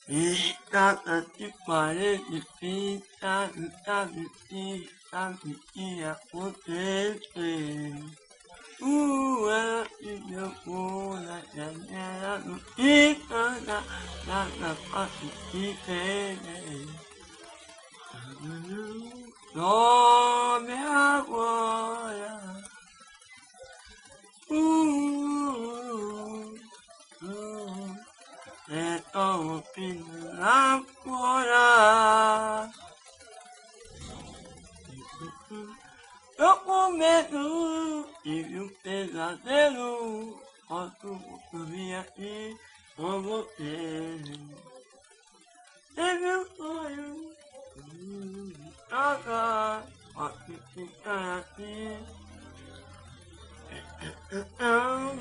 Escada de parede pintada, sabe o que acontece. Ela se jogou na janela do Icana, na parte que tem. Tome agora. É tão fino lá fora. Eu com medo, tive um pesadelo. Posso dormir aqui com você. Teve um sonho de jogar, pode ficar aqui.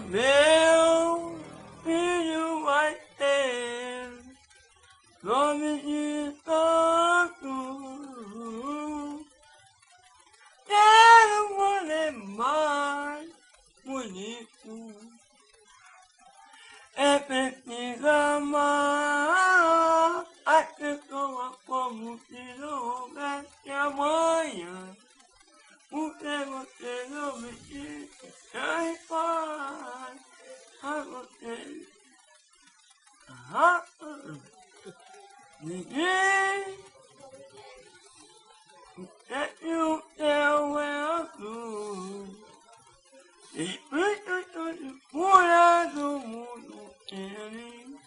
Meu filho vai ter nome de santo. Quero morrer mais bonito. É preciso amar a pessoa como se não houvesse amanhã. Porque você não me deixa em paz. A você. Ninguém. E o céu é azul. E por de fora do mundo ele.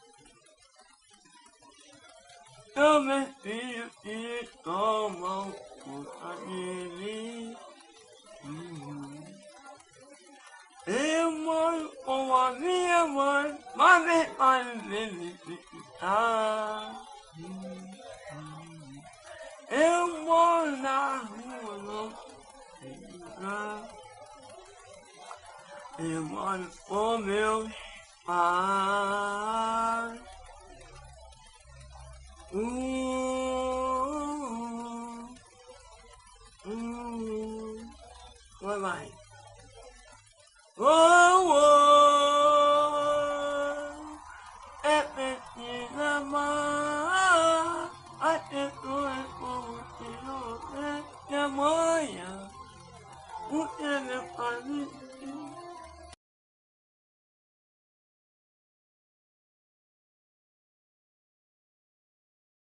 São meus filhos que tomam conta dele. Eu moro com a minha mãe, mas meu pai me visitar. Eu moro na rua, não sei lugar. Eu moro com meus pais. Vai mais. Oh, oh.